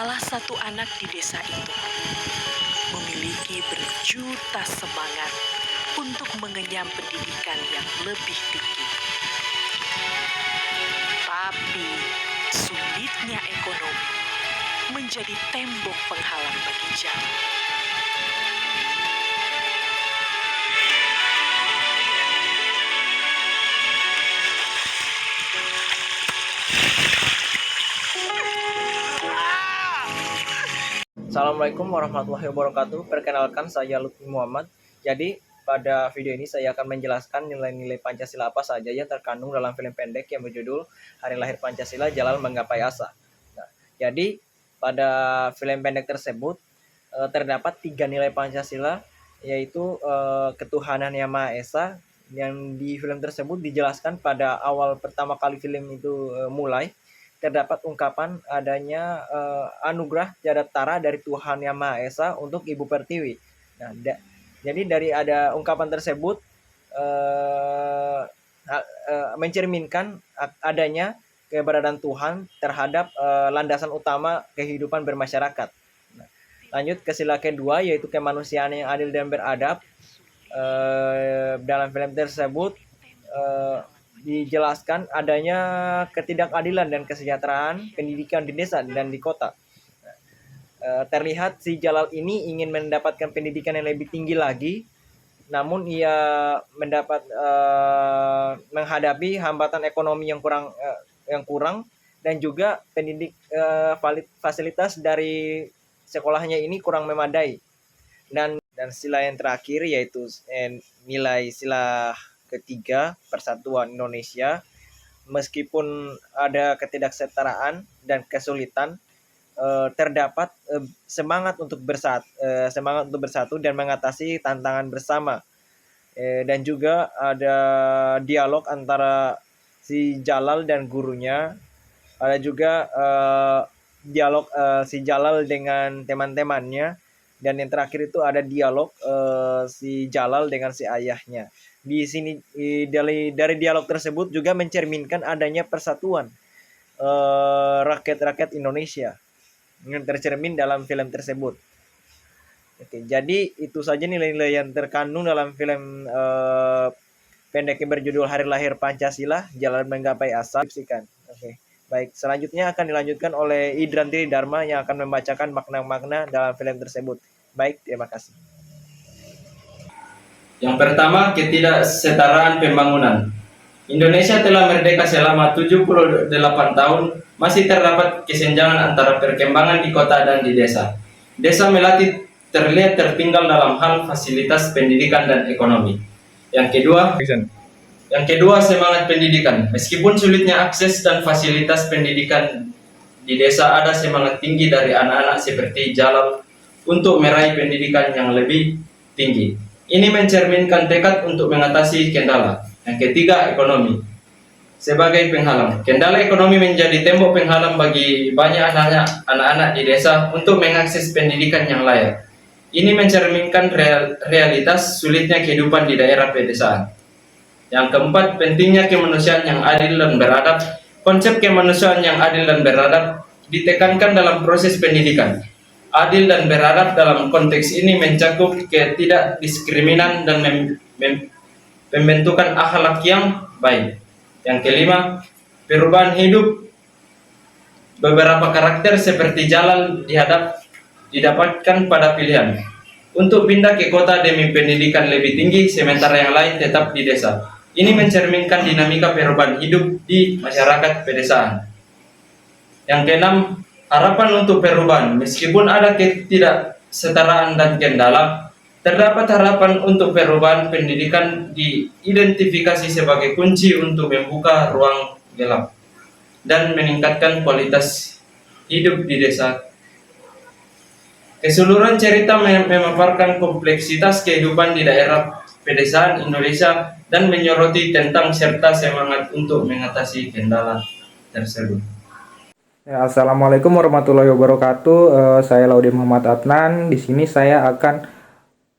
salah satu anak di desa itu memiliki berjuta semangat untuk mengenyam pendidikan yang lebih tinggi. Tapi sulitnya ekonomi menjadi tembok penghalang bagi Jalal. Assalamualaikum warahmatullahi wabarakatuh. Perkenalkan, saya Lutfi Muhammad. Jadi pada video ini saya akan menjelaskan nilai-nilai Pancasila apa saja yang terkandung dalam film pendek yang berjudul Hari Lahir Pancasila Jalal Menggapai Asa. Nah, jadi pada film pendek tersebut terdapat 3 nilai Pancasila, yaitu ketuhanan yang Maha Esa, yang di film tersebut dijelaskan pada awal pertama kali film itu mulai. Terdapat ungkapan adanya anugerah tiada tara dari Tuhan Yang Maha Esa untuk Ibu Pertiwi. Nah, jadi dari ada ungkapan tersebut mencerminkan adanya keberadaan Tuhan terhadap landasan utama kehidupan bermasyarakat. Nah, lanjut ke sila kedua, yaitu kemanusiaan yang adil dan beradab. Dalam film tersebut dijelaskan adanya ketidakadilan dan kesejahteraan pendidikan di desa dan di kota. Terlihat si Jalal ini ingin mendapatkan pendidikan yang lebih tinggi lagi, namun ia menghadapi hambatan ekonomi yang kurang dan juga fasilitas dari sekolahnya ini kurang memadai. Dan sila yang terakhir yaitu nilai sila ketiga, persatuan Indonesia. Meskipun ada ketidaksetaraan dan kesulitan, terdapat semangat untuk bersatu dan mengatasi tantangan bersama. Dan juga ada dialog antara si Jalal dan gurunya. Ada juga dialog si Jalal dengan teman-temannya. Dan yang terakhir itu ada dialog si Jalal dengan si ayahnya. Di sini dari dialog tersebut juga mencerminkan adanya persatuan rakyat-rakyat Indonesia yang tercermin dalam film tersebut. Oke, jadi itu saja nilai-nilai yang terkandung dalam film pendek yang berjudul Hari Lahir Pancasila Jalan Menggapai Asa. Oke. Baik, selanjutnya akan dilanjutkan oleh Idran Dharma yang akan membacakan makna-makna dalam film tersebut. Baik, terima kasih. Yang pertama, ketidaksetaraan pembangunan. Indonesia telah merdeka selama 78 tahun, masih terdapat kesenjangan antara perkembangan di kota dan di desa. Desa Melati terlihat tertinggal dalam hal fasilitas pendidikan dan ekonomi. Yang kedua, semangat pendidikan. Meskipun sulitnya akses dan fasilitas pendidikan di desa, ada semangat tinggi dari anak-anak seperti Jalal untuk meraih pendidikan yang lebih tinggi. Ini mencerminkan tekad untuk mengatasi kendala. Yang ketiga, ekonomi. Sebagai penghalang, kendala ekonomi menjadi tembok penghalang bagi banyak anak-anak di desa untuk mengakses pendidikan yang layak. Ini mencerminkan realitas sulitnya kehidupan di daerah pedesaan. Yang keempat, pentingnya kemanusiaan yang adil dan beradab. Konsep kemanusiaan yang adil dan beradab ditekankan dalam proses pendidikan. Adil dan beradab dalam konteks ini mencakup ketidakdiskriminan dan pembentukan akhlak yang baik. Yang kelima, perubahan hidup. Beberapa karakter seperti Jalal didapatkan pada pilihan untuk pindah ke kota demi pendidikan lebih tinggi, sementara yang lain tetap di desa. Ini mencerminkan dinamika perubahan hidup di masyarakat pedesaan. Yang keenam, harapan untuk perubahan. Meskipun ada ketidaksetaraan dan kendala, terdapat harapan untuk perubahan. Pendidikan diidentifikasi sebagai kunci untuk membuka ruang gelap dan meningkatkan kualitas hidup di desa. Keseluruhan cerita memaparkan kompleksitas kehidupan di daerah pedesaan Indonesia dan menyoroti tentang serta semangat untuk mengatasi kendala tersebut. Ya, Assalamualaikum warahmatullahi wabarakatuh. Saya Laude Muhammad Adnan. Di sini saya akan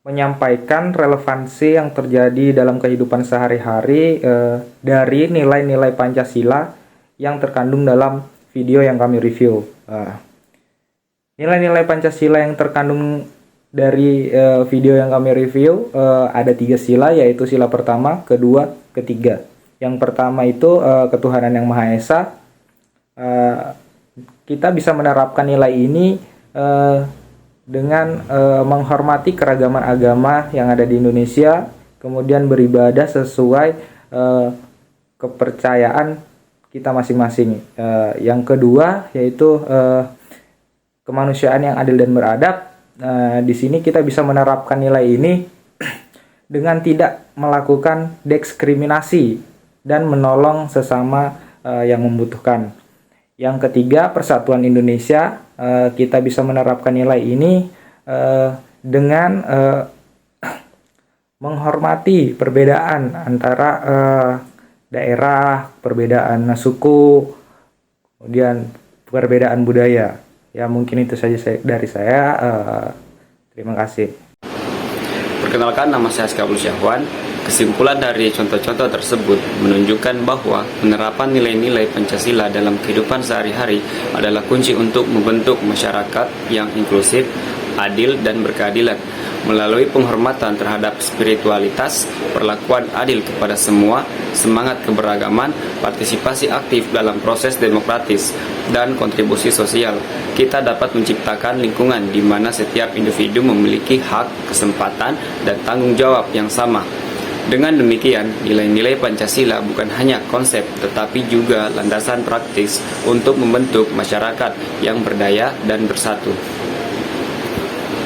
menyampaikan relevansi yang terjadi dalam kehidupan sehari-hari dari nilai-nilai Pancasila yang terkandung dalam video yang kami review. Nilai-nilai Pancasila yang terkandung dari video yang kami review ada 3 sila, yaitu sila pertama, kedua, ketiga. Yang pertama itu ketuhanan yang Maha Esa. Kita bisa menerapkan nilai ini dengan menghormati keragaman agama yang ada di Indonesia, kemudian beribadah sesuai kepercayaan kita masing-masing. Yang kedua yaitu kemanusiaan yang adil dan beradab. Di sini kita bisa menerapkan nilai ini dengan tidak melakukan diskriminasi dan menolong sesama yang membutuhkan. Yang ketiga, persatuan Indonesia. Kita bisa menerapkan nilai ini dengan menghormati perbedaan antara daerah, perbedaan suku, kemudian perbedaan budaya. Ya, mungkin itu saja dari saya. Terima kasih. Perkenalkan, nama saya Askabul Syahwan. Kesimpulan dari contoh-contoh tersebut menunjukkan bahwa penerapan nilai-nilai Pancasila dalam kehidupan sehari-hari adalah kunci untuk membentuk masyarakat yang inklusif, adil, dan berkeadilan. Melalui penghormatan terhadap spiritualitas, perlakuan adil kepada semua, semangat keberagaman, partisipasi aktif dalam proses demokratis, dan kontribusi sosial, kita dapat menciptakan lingkungan di mana setiap individu memiliki hak, kesempatan, dan tanggung jawab yang sama. Dengan demikian, nilai-nilai Pancasila bukan hanya konsep, tetapi juga landasan praktis untuk membentuk masyarakat yang berdaya dan bersatu.